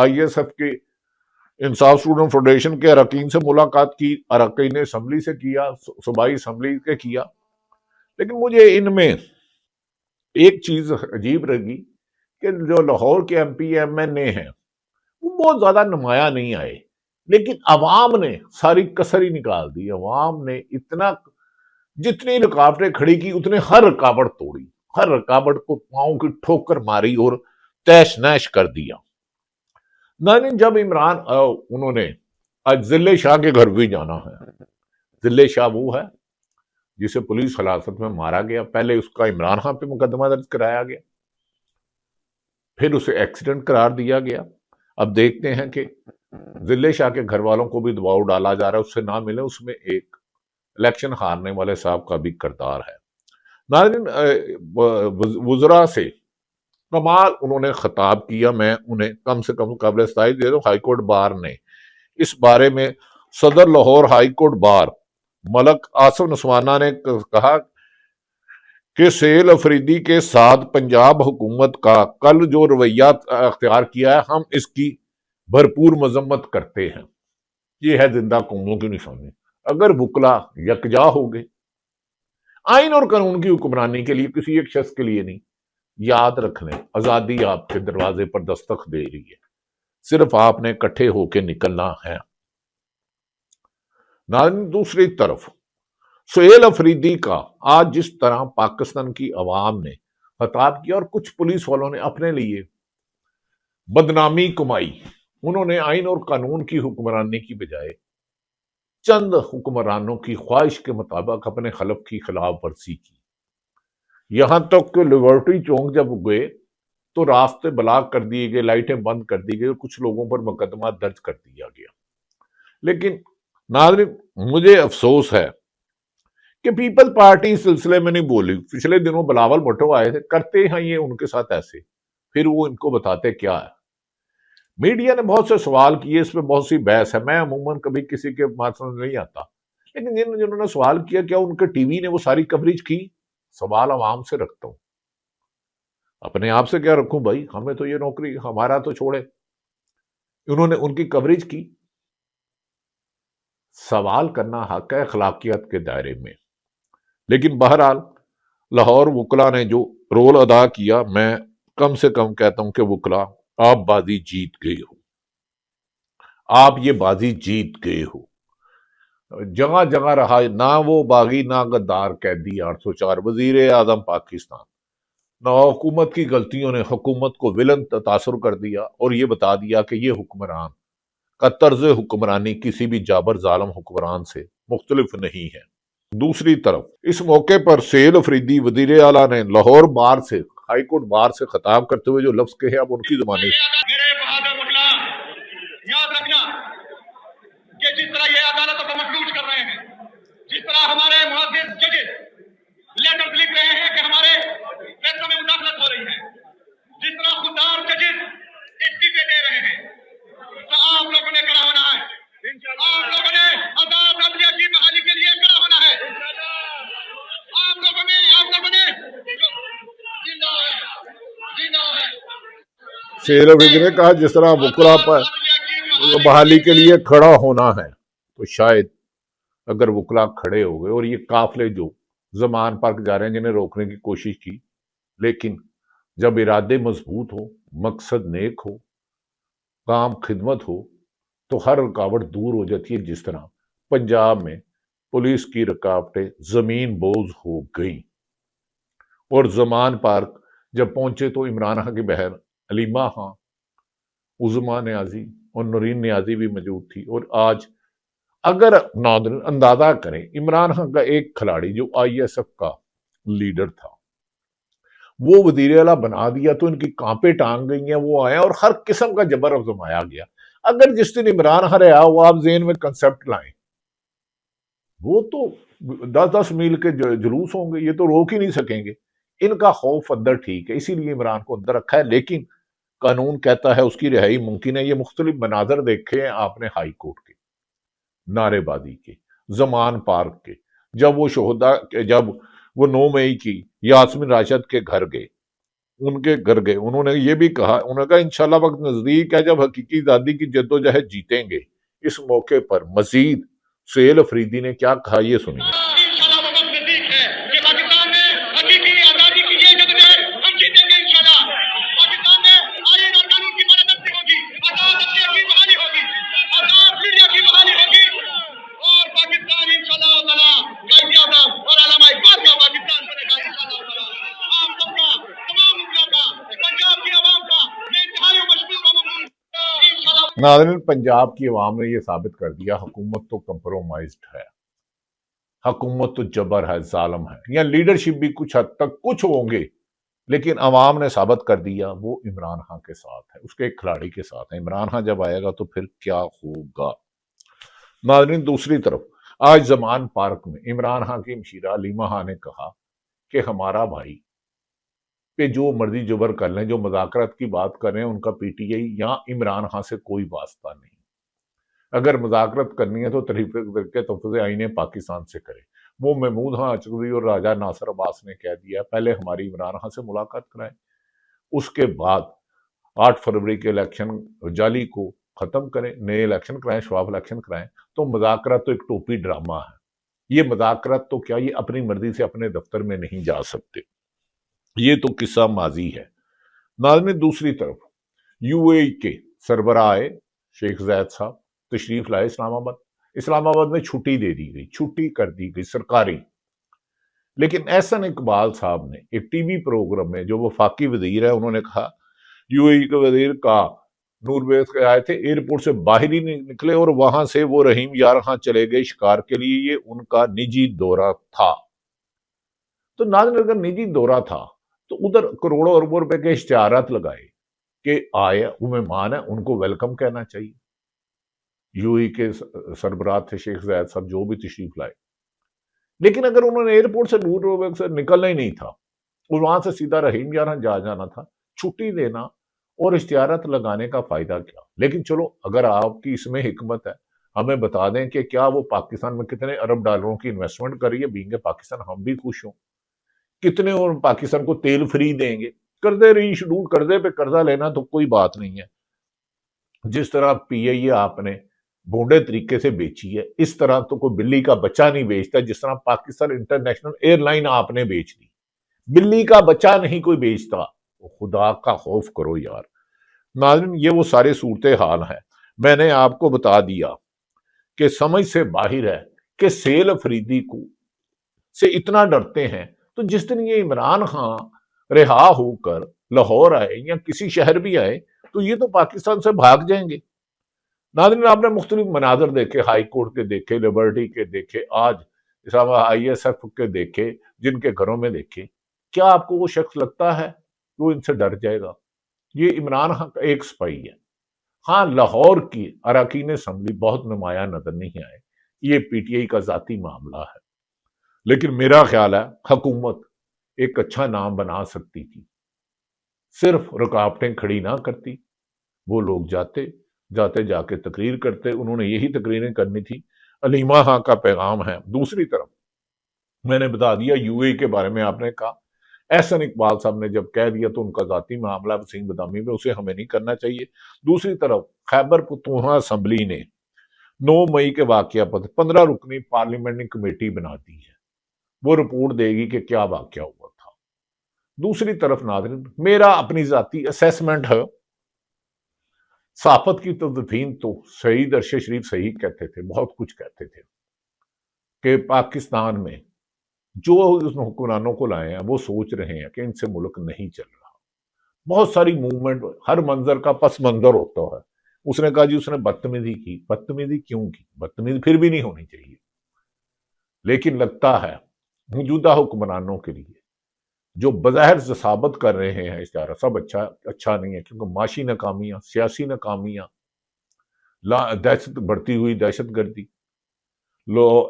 I S F کے انصاف student federation کے اراکین سے ملاقات کی، اراکین اسمبلی سے کیا، صوبائی اسمبلی کے کیا، لیکن مجھے ان میں ایک چیز عجیب لگی کہ جو لاہور کے ایم پی ایم این اے ہیں وہ بہت زیادہ نمایاں نہیں آئے، لیکن عوام نے ساری کسر ہی نکال دی۔ عوام نے اتنا، جتنی رکاوٹیں کھڑی کی اتنے ہر رکاوٹ توڑی، ہر رکاوٹ کو پاؤں کی ٹھوکر ماری اور تیش نیش کر دیا۔ ناظرین، جب انہوں نے آج ضلع شاہ کے گھر بھی جانا ہے۔ ضلع شاہ وہ ہے جسے پولیس حراست میں مارا گیا، پہلے اس کا عمران خان پہ مقدمہ درج کرایا گیا، پھر اسے ایکسیڈنٹ قرار دیا گیا۔ اب دیکھتے ہیں کہ ضلع شاہ کے گھر والوں کو بھی دباؤ ڈالا جا رہا ہے اس سے نہ ملے، اس میں ایک الیکشن ہارنے والے صاحب کا بھی کردار ہے۔ ناظرین، وزراء سے کمال انہوں نے خطاب کیا، میں انہیں کم سے کم قابل ستائش دے دوں۔ ہائی کورٹ بار نے اس بارے میں صدر لاہور ہائی کورٹ بار ملک آصف نسوانہ نے کہا کہ سہیل افریدی کے ساتھ پنجاب حکومت کا کل جو رویہ اختیار کیا ہے ہم اس کی بھرپور مذمت کرتے ہیں۔ یہ ہے زندہ قوموں کی نشانی۔ اگر وکلا یکجا ہو گئے آئین اور قانون کی حکمرانی کے لیے، کسی ایک شخص کے لیے نہیں، یاد رکھ لیں آزادی آپ کے دروازے پر دستک دے رہی ہے، صرف آپ نے اکٹھے ہو کے نکلنا ہے۔ ناظرین، دوسری طرف سہیل افریدی کا آج جس طرح پاکستان کی عوام نے خطاب کیا اور کچھ پولیس والوں نے اپنے لیے بدنامی کمائی، انہوں نے آئین اور قانون کی حکمرانی کی بجائے چند حکمرانوں کی خواہش کے مطابق اپنے خلف کی خلاف ورزی کی۔ یہاں تک کہ لیبرٹی چوک جب گئے تو راستے بلاک کر دیے گئے، لائٹیں بند کر دی گئی اور کچھ لوگوں پر مقدمہ درج کر دیا گیا۔ لیکن ناظرین، مجھے افسوس ہے کہ پیپل پارٹی اس سلسلے میں نہیں بولی۔ پچھلے دنوں بلاول بھٹو آئے تھے، کرتے ہیں یہ ان کے ساتھ ایسے، پھر وہ ان کو بتاتے کیا ہے۔ میڈیا نے بہت سے سوال کیے، اس پہ بہت سی بحث ہے، میں عموماً کبھی کسی کے بات سمجھ نہیں آتا، لیکن جنہوں نے سوال کیا کیا ان کے ٹی وی نے وہ ساری کوریج کی؟ سوال عوام سے رکھتا ہوں، اپنے آپ سے کیا رکھوں بھائی، ہمیں تو یہ نوکری، ہمارا تو چھوڑے۔ انہوں نے ان کی کوریج کی۔ سوال کرنا حق ہے اخلاقیات کے دائرے میں، لیکن بہرحال لاہور وکلا نے جو رول ادا کیا، میں کم سے کم کہتا ہوں کہ وکلا آپ بازی جیت گئے ہو، آپ یہ بازی جیت گئے ہو۔ جگہ جگہ رہا نہ وہ باغی نہ غدار قیدی 804 وزیر اعظم پاکستان، نہ حکومت کی غلطیوں نے حکومت کو ولن تاثر کر دیا اور یہ بتا دیا کہ یہ حکمران کا طرز حکمرانی کسی بھی جابر ظالم حکمران سے مختلف نہیں ہے۔ دوسری طرف اس موقع پر سہیل افریدی وزیر اعلیٰ نے لاہور بار سے، ہائی کورٹ بار سے خطاب کرتے ہوئے جو لفظ کہے اب ان کی زبانی میرے بہادر وکلا، یاد رکھنا کہ جس طرح یہ عدالتوں کو مفلوج کر رہے ہیں، جس طرح ہمارے معزز ججز لیٹر لکھ رہے ہیں کہ ہمارے فیصلوں میں مداخلت ہو رہی ہے، جس طرح خوددار ججز استعفے دے رہے ہیں، تو آپ لوگوں نے کڑا ہونا ہے، آپ لوگوں نے آزاد عدلیہ کی بحالی کے لیے کڑا ہونا ہے، آپ لوگوں نے زندہ ہے۔ سہیل افریدی نے کہا جس طرح وکلا پر بحالی کے لیے کھڑا ہونا ہے، تو شاید اگر وکلا کھڑے ہو گئے اور یہ قافلے جو زمان پارک جا رہے ہیں جنہیں روکنے کی کوشش کی، لیکن جب ارادے مضبوط ہو، مقصد نیک ہو، کام خدمت ہو تو ہر رکاوٹ دور ہو جاتی ہے۔ جس طرح پنجاب میں پولیس کی رکاوٹیں زمین بوز ہو گئی اور زمان پارک جب پہنچے تو عمران خان کی بہن علیمہ خان، عظما نیازی اور نورین نیازی بھی موجود تھی۔ اور آج اگر ناظرین اندازہ کریں، عمران خان کا ایک کھلاڑی جو آئی ایس ایف کا لیڈر تھا وہ وزیر اعلیٰ بنا دیا تو ان کی کانپیں ٹانگ گئی ہیں، وہ آئے اور ہر قسم کا جبر افزمایا گیا۔ اگر جس دن عمران خان رہا وہ آپ ذہن میں کنسپٹ لائیں، وہ تو 10 میل کے جلوس ہوں گے، یہ تو روک ہی نہیں سکیں گے۔ ان کا خوف اندر ٹھیک ہے، اسی لیے عمران کو اندر رکھا ہے، لیکن قانون کہتا ہے اس کی رہائی ممکن ہے۔ یہ مختلف مناظر دیکھے ہیں آپ نے ہائی کورٹ کے، نعرے بازی کے، زمان پارک کے، جب وہ 9 مئی کی یاسمین راشد کے گھر گئے ان کے گھر گئے. انہوں نے یہ بھی کہا، انہوں نے کہا انشاءاللہ وقت نزدیک ہے جب حقیقی آزادی کی جدوجہد جیتیں گے. اس موقع پر مزید سہیل افریدی نے کیا کہا یہ سنیے. انشاءاللہ وہ وقت نزدیک ہے کہ پاکستان میں حقیقی آزادی کی یہ جدوجہد ہم جیتیں گے انشاءاللہ. پاکستان میں آئین اور قانون کی بالادستی ہوگی، آزاد عدلیہ کی بحالی ہوگی، آزاد میڈیا کی بحالی ہوگی، اور پاکستان انشاءاللہ تعالیٰ قائد اعظم اور علامہ اقبال کا پاکستان بنے گا انشاءاللہ تعالیٰ. آپ سب کا، تمام ملک کا، پنجاب کی عوام کا میں انتہائی مشکور و ممنون انشاءاللہ. ناظرین، پنجاب کی عوام نے یہ ثابت کر دیا حکومت تو کمپرومائزڈ ہے، حکومت تو جبر ہے، ظالم ہے. یا لیڈرشپ بھی کچھ حد تک کچھ ہوں گے، لیکن عوام نے ثابت کر دیا وہ عمران خان کے ساتھ ہے، اس کے ایک کھلاڑی کے ساتھ ہے. عمران خان جب آئے گا تو پھر کیا ہوگا؟ ناظرین، دوسری طرف آج زمان پارک میں عمران خان کی مشیرہ علیمہ خان نے کہا کہ ہمارا بھائی پہ جو مرضی جبر کر لیں، جو مذاکرات کی بات کر رہے ہیں ان کا پی ٹی آئی یا عمران خان سے کوئی واسطہ نہیں. اگر مذاکرات کرنی ہے تو طریقے تفویض آئین پاکستان سے کرے. وہ محمود خان اچکوی اور راجہ ناصر عباس نے کہہ دیا پہلے ہماری عمران خان سے ملاقات کرائیں، اس کے بعد 8 فروری کے الیکشن جالی کو ختم کریں، نئے الیکشن کرائیں، شفاف الیکشن کرائیں. تو مذاکرات تو ایک ٹوپی ڈرامہ ہے. یہ مذاکرات تو کیا، یہ اپنی مرضی سے اپنے دفتر میں نہیں جا سکتے. یہ تو قصہ ماضی ہے. ناظرین، دوسری طرف یو اے ای کے سربراہ شیخ زید صاحب تشریف لائے اسلام آباد میں چھٹی دے دی گئی، چھٹی کر دی گئی سرکاری. لیکن احسن اقبال صاحب نے ایک ٹی وی پروگرام میں، جو وفاقی وزیر ہے، انہوں نے کہا یو اے ای کے وزیر کا نور بیس کے آئے تھے، ایئرپورٹ سے باہر ہی نہیں نکلے اور وہاں سے وہ رحیم یار خان چلے گئے شکار کے لیے. یہ ان کا نجی دورہ تھا. تو ناظرین، اگر نجی دورہ تھا تو ادھر کروڑوں اربوں روپے کے اشتہارات لگائے کہ آئے مہمان ہیں، ان کو ویلکم کہنا چاہیے. یو ای کے سربراہ تھے شیخ زید صاحب، جو بھی تشریف لائے. لیکن اگر انہوں نے ایئرپورٹ سے نور سے نکلنا ہی نہیں تھا اور وہاں سے سیدھا رحیم یار جانا تھا، چھٹی دینا اور اشتہارات لگانے کا فائدہ کیا؟ لیکن چلو، اگر آپ کی اس میں حکمت ہے، ہمیں بتا دیں کہ کیا وہ پاکستان میں کتنے ارب ڈالروں کی انویسٹمنٹ کر رہی ہے. بینگ پاکستان ہم بھی خوش ہوں. کتنے اور پاکستان کو تیل فری دیں گے. قرضے ری شیڈول، قرضے پہ قرضہ لینا تو کوئی بات نہیں ہے. جس طرح پی آئی اے آپ نے بونڈے طریقے سے بیچی ہے، اس طرح تو کوئی بلی کا بچہ نہیں بیچتا. جس طرح پاکستان انٹرنیشنل ایئر لائن آپ نے بیچ دی، بلی کا بچہ نہیں کوئی بیچتا. خدا کا خوف کرو یار. ناظرین، یہ وہ سارے صورتحال ہیں. میں نے آپ کو بتا دیا کہ سمجھ سے باہر ہے کہ سہیل افریدی کو سے اتنا ڈرتے ہیں. تو جس دن یہ عمران خان رہا ہو کر لاہور آئے یا کسی شہر بھی آئے تو یہ تو پاکستان سے بھاگ جائیں گے. ناظرین، آپ نے مختلف مناظر دیکھے، ہائی کورٹ کے دیکھے، لبرٹی کے دیکھے، آج آئی ایس ایف کے دیکھے، جن کے گھروں میں دیکھے. کیا آپ کو وہ شخص لگتا ہے کہ وہ ان سے ڈر جائے گا؟ یہ عمران خان کا ایک سپاہی ہے. ہاں، لاہور کی اراکین اسمبلی بہت نمایاں نظر نہیں آئے، یہ پی ٹی آئی کا ذاتی معاملہ ہے. لیکن میرا خیال ہے حکومت ایک اچھا نام بنا سکتی تھی، صرف رکاوٹیں کھڑی نہ کرتی. وہ لوگ جاتے جا کے تقریر کرتے. انہوں نے یہی تقریریں کرنی تھی. علیمہ خان کا پیغام ہے. دوسری طرف میں نے بتا دیا یو اے کے بارے میں، آپ نے کہا احسن اقبال صاحب نے جب کہہ دیا تو ان کا ذاتی معاملہ وسیم بدامی میں، اسے ہمیں نہیں کرنا چاہیے. دوسری طرف خیبر پختونخوا اسمبلی نے 9 مئی کے واقعہ پر 15 رکنی پارلیمنٹری کمیٹی بنا دی ہے. وہ رپورٹ دے گی کہ کیا واقعہ ہوا تھا. دوسری طرف ناظرین، میرا اپنی ذاتی اسیسمنٹ ہے، صحافت کی تدفین تو سعید ارشد شریف صحیح کہتے تھے، بہت کچھ کہتے تھے کہ پاکستان میں جو اس حکمرانوں کو لائے ہیں وہ سوچ رہے ہیں کہ ان سے ملک نہیں چل رہا. بہت ساری موومنٹ، ہر منظر کا پس منظر ہوتا ہے. اس نے کہا جی اس نے بدتمیزی کی. بدتمیزی کیوں کی؟ بدتمیزی پھر بھی نہیں ہونی چاہیے. لیکن لگتا ہے موجودہ حکمرانوں کے لیے جو بظاہر ثابت کر رہے ہیں اشارہ سب اچھا نہیں ہے، کیونکہ معاشی ناکامیاں، سیاسی ناکامیاں، بڑھتی ہوئی دہشت گردی،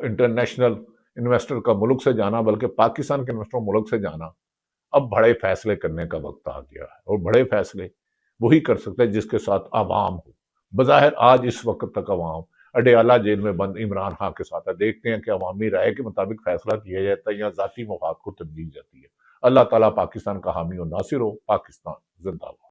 انٹرنیشنل انویسٹر کا ملک سے جانا، بلکہ پاکستان کے انویسٹر ملک سے جانا. اب بڑے فیصلے کرنے کا وقت آ گیا ہے، اور بڑے فیصلے وہی کر سکتے ہیں جس کے ساتھ عوام ہو. بظاہر آج اس وقت تک عوام اڈیالہ جیل میں بند عمران خان کے ساتھ ہے. دیکھتے ہیں کہ عوامی رائے کے مطابق فیصلہ کیا جاتا ہے یا ذاتی مفاد کو ترجیح جاتی ہے. اللہ تعالیٰ پاکستان کا حامی و ناصر ہو۔ پاکستان زندہ باد۔